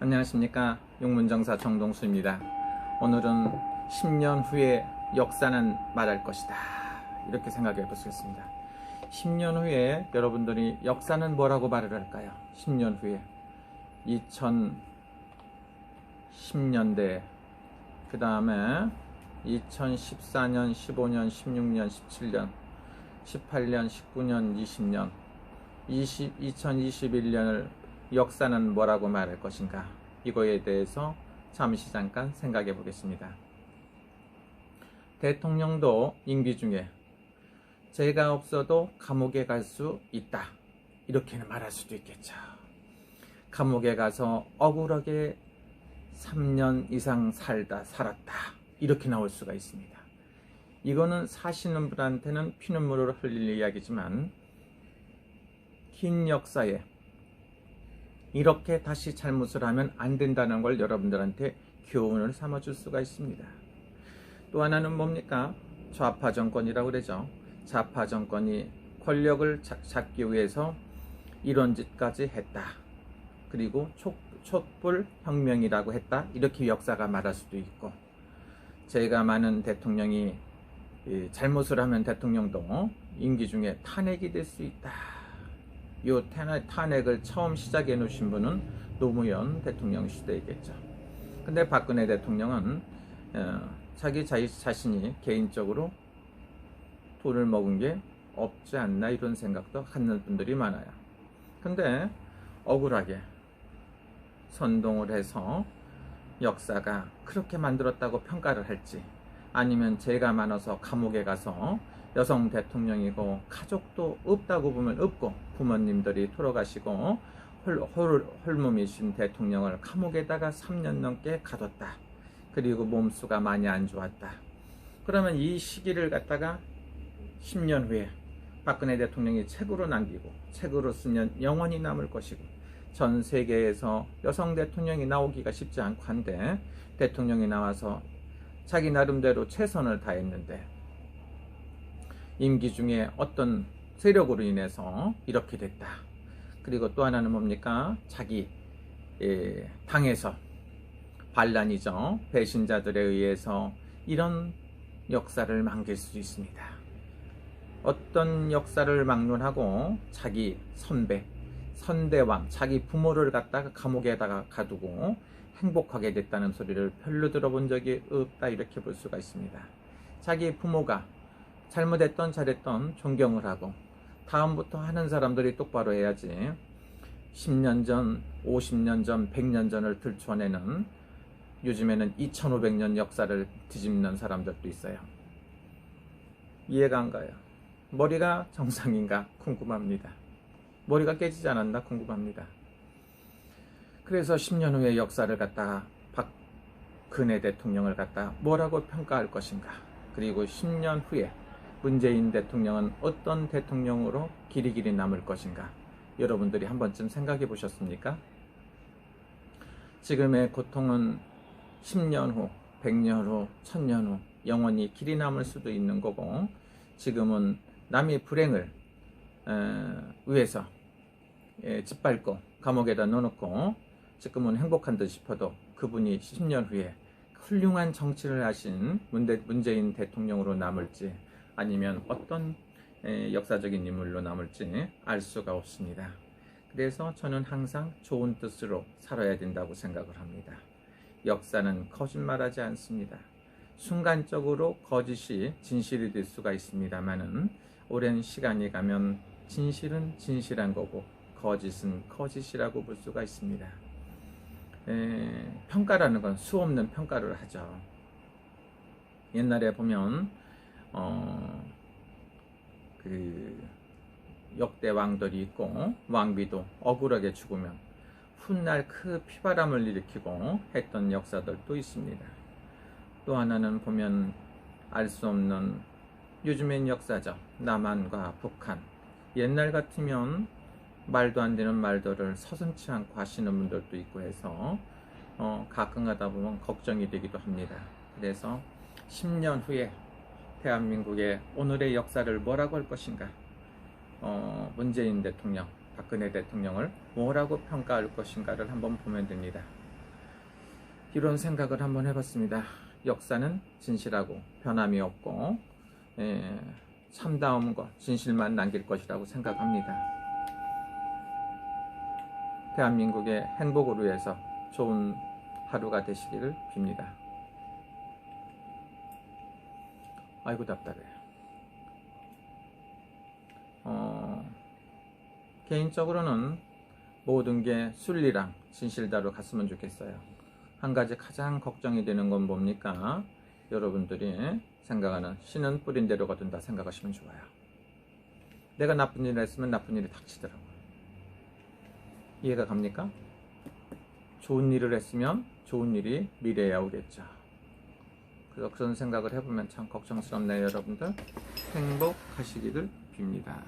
안녕하십니까. 용문정사 정동수입니다. 오늘은 10년 후에 역사는 말할 것이다, 이렇게 생각해 보겠습니다. 10년 후에 여러분들이 역사는 뭐라고 말을 할까요? 10년 후에 2010년대, 그 다음에 2014년, 15년, 16년, 17년, 18년, 19년, 20년, 2021년을 역사는 뭐라고 말할 것인가, 이거에 대해서 잠시 잠깐 생각해 보겠습니다. 대통령도 임기 중에 죄가 없어도 감옥에 갈 수 있다, 이렇게는 말할 수도 있겠죠. 감옥에 가서 억울하게 3년 이상 살았다, 이렇게 나올 수가 있습니다. 이거는 사시는 분한테는 피눈물을 흘릴 이야기지만, 긴 역사에 이렇게 다시 잘못을 하면 안 된다는 걸 여러분들한테 교훈을 삼아줄 수가 있습니다. 또 하나는 뭡니까? 좌파 정권이라고 그러죠. 좌파 정권이 권력을 잡기 위해서 이런 짓까지 했다, 그리고 촛불 혁명이라고 했다, 이렇게 역사가 말할 수도 있고, 죄가 많은 대통령이 잘못을 하면 대통령도 임기 중에 탄핵이 될 수 있다. 이 탄핵을 처음 시작해 놓으신 분은 노무현 대통령 시대이겠죠. 근데 박근혜 대통령은 자기 자신이 개인적으로 돈을 먹은 게 없지 않나, 이런 생각도 갖는 분들이 많아요. 근데 억울하게 선동을 해서 역사가 그렇게 만들었다고 평가를 할지, 아니면 죄가 많아서 감옥에 가서 여성 대통령이고 가족도 없다고 보면 없고, 부모님들이 돌아가시고 홀몸이신 대통령을 감옥에다가 3년 넘게 가뒀다, 그리고 몸수가 많이 안 좋았다. 그러면 이 시기를 갖다가 10년 후에 박근혜 대통령이 책으로 남기고, 책으로 쓰면 영원히 남을 것이고, 전 세계에서 여성 대통령이 나오기가 쉽지 않고 한데 대통령이 나와서 자기 나름대로 최선을 다했는데 임기 중에 어떤 세력으로 인해서 이렇게 됐다. 그리고 또 하나는 뭡니까? 자기 당에서 반란이죠. 배신자들에 의해서 이런 역사를 망칠 수 있습니다. 어떤 역사를 막론하고 자기 선대왕, 자기 부모를 갖다가 감옥에다가 가두고 행복하게 됐다는 소리를 별로 들어본 적이 없다, 이렇게 볼 수가 있습니다. 자기 부모가 잘못했던 잘했던 존경을 하고, 다음부터 하는 사람들이 똑바로 해야지 10년 전, 50년 전, 100년 전을 들춰내는, 요즘에는 2500년 역사를 뒤집는 사람들도 있어요. 이해가 안 가요. 머리가 정상인가 궁금합니다. 머리가 깨지지 않았나 궁금합니다. 그래서 10년 후의 역사를 갖다가 박근혜 대통령을 갖다가 뭐라고 평가할 것인가, 그리고 10년 후에 문재인 대통령은 어떤 대통령으로 길이길이 남을 것인가, 여러분들이 한 번쯤 생각해 보셨습니까? 지금의 고통은 10년 후, 100년 후, 1000년 후 영원히 길이 남을 수도 있는 거고, 지금은 남의 불행을 위해서 짓밟고 감옥에다 넣어놓고 지금은 행복한 듯 싶어도, 그분이 10년 후에 훌륭한 정치를 하신 문재인 대통령으로 남을지, 아니면 어떤 역사적인 인물로 남을지 알 수가 없습니다. 그래서 저는 항상 좋은 뜻으로 살아야 된다고 생각을 합니다. 역사는 거짓말하지 않습니다. 순간적으로 거짓이 진실이 될 수가 있습니다만은, 오랜 시간이 가면 진실은 진실한 거고 거짓은 거짓이라고 볼 수가 있습니다. 평가라는 건 수없는 평가를 하죠. 옛날에 보면 역대 왕들이 있고, 왕비도 억울하게 죽으면 훗날 그 피바람을 일으키고 했던 역사들도 있습니다. 또 하나는 보면 알 수 없는 요즘엔 역사죠. 남한과 북한. 옛날 같으면 말도 안 되는 말들을 서슴지 않고 하시는 분들도 있고 해서 가끔 가다 보면 걱정이 되기도 합니다. 그래서 10년 후에 대한민국의 오늘의 역사를 뭐라고 할 것인가, 문재인 대통령, 박근혜 대통령을 뭐라고 평가할 것인가를 한번 보면 됩니다. 이런 생각을 한번 해봤습니다. 역사는 진실하고 변함이 없고 참다운 것, 진실만 남길 것이라고 생각합니다. 대한민국의 행복을 위해서 좋은 하루가 되시기를 빕니다. 아이고 답답해. 개인적으로는 모든 게 순리랑 진실대로 갔으면 좋겠어요. 한 가지 가장 걱정이 되는 건 뭡니까? 여러분들이 생각하는 씨는 뿌린 대로 거둔다 생각하시면 좋아요. 내가 나쁜 일을 했으면 나쁜 일이 닥치더라고요. 이해가 갑니까? 좋은 일을 했으면 좋은 일이 미래에 오겠죠. 그래서 그런 생각을 해보면 참 걱정스럽네요. 여러분들 행복하시기를 빕니다.